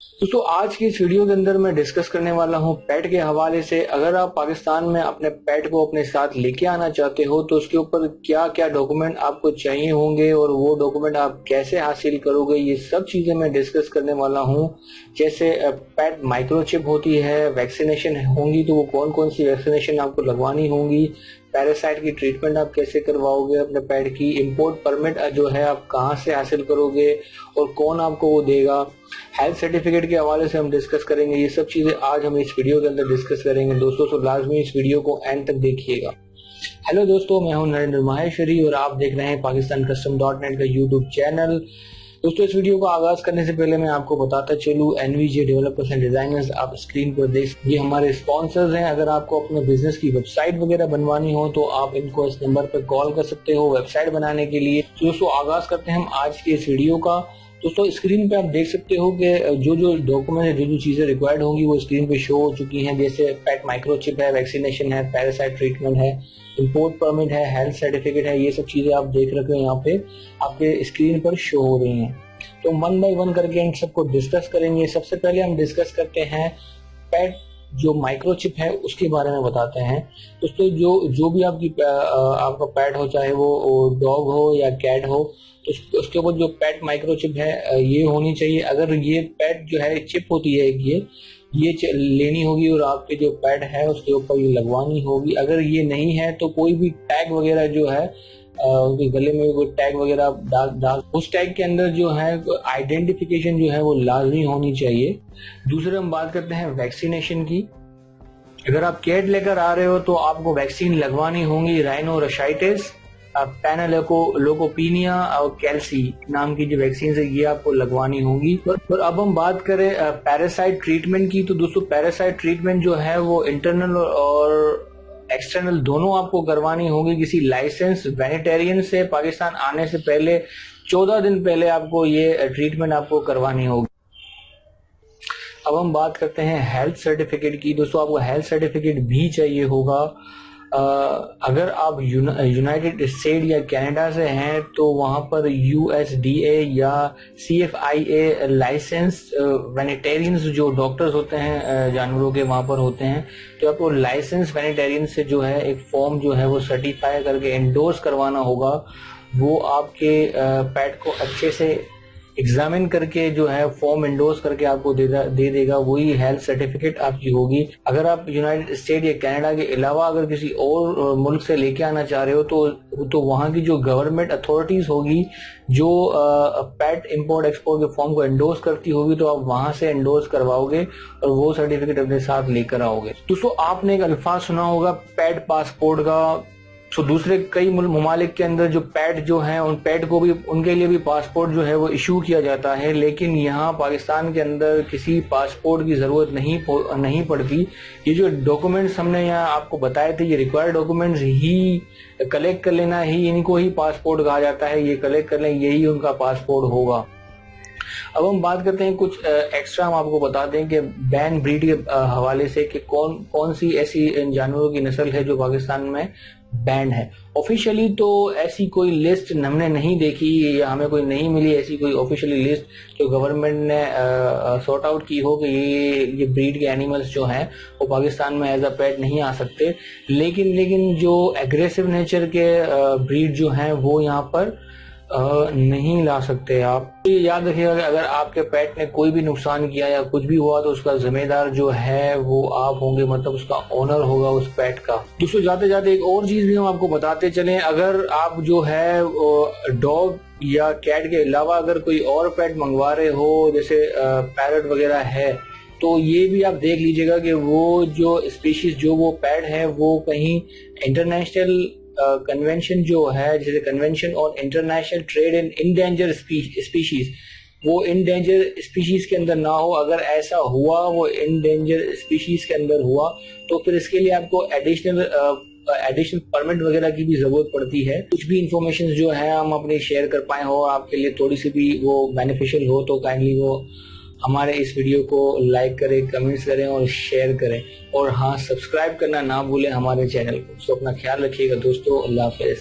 दोस्तों आज की इस वीडियो के अंदर मैं डिस्कस करने वाला हूं पेट के हवाले से। अगर आप पाकिस्तान में अपने पेट को अपने साथ लेके आना चाहते हो तो उसके ऊपर क्या क्या डॉक्यूमेंट आपको चाहिए होंगे और वो डॉक्यूमेंट आप कैसे हासिल करोगे, ये सब चीजें मैं डिस्कस करने वाला हूं। जैसे पेट माइक्रोचिप होती है, वैक्सीनेशन होंगी तो वो कौन कौन सी वैक्सीनेशन आपको लगवानी होंगी, पैरासाइट की ट्रीटमेंट आप कैसे करवाओगे अपने पेट की, इंपोर्ट परमिट जो है आप कहां से हासिल करोगे और कौन आपको वो देगा, हेल्थ सर्टिफिकेट के हवाले से हम डिस्कस करेंगे। ये सब चीजें आज हम इस वीडियो के अंदर डिस्कस करेंगे दोस्तों, तो लाजमी इस वीडियो को एंड तक देखिएगा। हेलो दोस्तों, मैं हूं नरेंद्र माहेश्वरी और आप देख रहे हैं pakistancustom.net का यूट्यूब चैनल। दोस्तों इस वीडियो को आगाज करने से पहले मैं आपको बताता चलूं, एनवीजे डेवलपर्स एंड डिजाइनर्स आप स्क्रीन पर देख, ये हमारे स्पॉन्सर्स हैं। अगर आपको अपने बिजनेस की वेबसाइट वगैरह बनवानी हो तो आप इनको इस नंबर पर कॉल कर सकते हो वेबसाइट बनाने के लिए। तो दोस्तों आगाज करते हैं हम आज के इस वीडियो का। दोस्तों स्क्रीन पे आप देख सकते हो कि जो जो डॉक्यूमेंट है, जो जो चीजें रिक्वायर्ड होंगी वो स्क्रीन पे शो हो चुकी हैं। जैसे पेट माइक्रोचिप है, वैक्सीनेशन है, पैरासाइट ट्रीटमेंट है, इंपोर्ट परमिट है, हेल्थ सर्टिफिकेट है, ये सब चीजें आप देख रहे हो यहाँ पे आपके स्क्रीन पर शो हो रही हैं। तो वन बाय वन करके इन सबको डिस्कस करेंगे। सबसे पहले हम डिस्कस करते हैं पेट जो माइक्रोचिप है उसके बारे में बताते हैं। दोस्तों जो भी आपका पेट हो, चाहे वो डॉग हो या कैट हो, तो उसके ऊपर जो पेट माइक्रोचिप है ये होनी चाहिए। अगर ये पेट जो है चिप होती है ये लेनी होगी और आपके जो पेट है उसके ऊपर ये लगवानी होगी। अगर ये नहीं है तो कोई भी टैग वगैरह जो है उनके गले में कोई टैग वगैरह डाल उस टैग के अंदर जो है आइडेंटिफिकेशन जो है वो लाजमी होनी चाहिए। दूसरे हम बात करते हैं वैक्सीनेशन की। अगर आप कैट लेकर आ रहे हो तो आपको वैक्सीन लगवानी होंगी राइनोरसाइटिस, पैनालोकोपीनिया और कैल्सी नाम की जो वैक्सीन है ये आपको लगवानी होगी। और अब हम बात करें पैरासाइट ट्रीटमेंट की, तो दोस्तों पैरासाइट ट्रीटमेंट जो है वो इंटरनल और एक्सटर्नल दोनों आपको करवानी होगी किसी लाइसेंस वेनेटेरियन से। पाकिस्तान आने से पहले 14 दिन पहले आपको ये ट्रीटमेंट आपको करवानी होगी। अब हम बात करते हैं हेल्थ सर्टिफिकेट की। दोस्तों आपको हेल्थ सर्टिफिकेट भी चाहिए होगा। अगर आप यूनाइटेड स्टेट या कनाडा से हैं तो वहां पर USDA या CFIA लाइसेंस वेनेटेरियंस जो डॉक्टर्स होते हैं जानवरों के वहां पर होते हैं, तो आपको लाइसेंस वेनेटेरियन से जो है एक फॉर्म जो है वो सर्टिफाई करके एंडोर्स करवाना होगा। वो आपके पेट को अच्छे से एग्जामिन करके जो है फॉर्म एंडोर्स करके आपको दे देगा, वही हेल्थ सर्टिफिकेट आपकी होगी। अगर आप यूनाइटेड स्टेट या कनाडा के अलावा अगर किसी और मुल्क से लेके आना चाह रहे हो तो वहां की जो गवर्नमेंट अथॉरिटीज होगी जो पेट इंपोर्ट एक्सपोर्ट के फॉर्म को एंडोर्स करती होगी, तो आप वहां से एंडोर्स करवाओगे और वो सर्टिफिकेट अपने साथ लेकर आओगे। दोस्तों आपने एक अल्फाज सुना होगा पेट पासपोर्ट का। तो दूसरे कई ममालिक के अंदर जो पेट जो है उन पेट को भी उनके लिए भी पासपोर्ट जो है वो इशू किया जाता है, लेकिन यहाँ पाकिस्तान के अंदर किसी पासपोर्ट की जरूरत नहीं पड़ती। ये जो डॉक्यूमेंट्स हमने यहाँ आपको बताए थे, ये रिक्वायर्ड डॉक्यूमेंट्स ही कलेक्ट कर लेना ही, इनको ही पासपोर्ट कहा जाता है। ये कलेक्ट कर लें, यही उनका पासपोर्ट होगा। अब हम बात करते हैं कुछ एक्स्ट्रा, हम आपको बता दें कि बैन ब्रीड के हवाले से कि कौन सी ऐसी जानवरों की नस्ल है जो पाकिस्तान में बैंड है। ऑफिशियली तो ऐसी कोई लिस्ट हमने नहीं देखी या हमें कोई नहीं मिली ऐसी कोई ऑफिशियली लिस्ट जो गवर्नमेंट ने सॉर्ट आउट की हो कि ये ब्रीड के एनिमल्स जो हैं वो पाकिस्तान में एज अ पेट नहीं आ सकते। लेकिन जो एग्रेसिव नेचर के ब्रीड जो हैं वो यहाँ पर नहीं ला सकते आप। ये याद रखिएगा कि अगर आपके पेट ने कोई भी नुकसान किया या कुछ भी हुआ तो उसका जिम्मेदार जो है वो आप होंगे, मतलब उसका ओनर होगा उस पेट का। दोस्तों जाते जाते एक और चीज भी हम आपको बताते चलें, अगर आप जो है डॉग या कैट के अलावा अगर कोई और पेट मंगवा रहे हो, जैसे पैरट वगैरह है, तो ये भी आप देख लीजिएगा कि वो जो स्पीशीज जो वो पेट है वो कहीं इंटरनेशनल कन्वेंशन जो है, जैसे convention on international trade in endanger species, वो इंडेंजर स्पीशीज के अंदर ना हो। अगर ऐसा हुआ, वो इंडेंजर स्पीशीज के अंदर हुआ, तो फिर इसके लिए आपको एडिशनल परमिट वगैरह की भी जरूरत पड़ती है। कुछ भी इंफॉर्मेशन जो है हम अपने शेयर कर पाए हो आपके लिए थोड़ी सी भी वो बेनिफिशियल हो, तो काइंडली वो हमारे इस वीडियो को लाइक करें, कमेंट्स करें और शेयर करें। और हाँ, सब्सक्राइब करना ना भूलें हमारे चैनल को। तो अपना ख्याल रखिएगा दोस्तों, अल्लाह हाफिज़।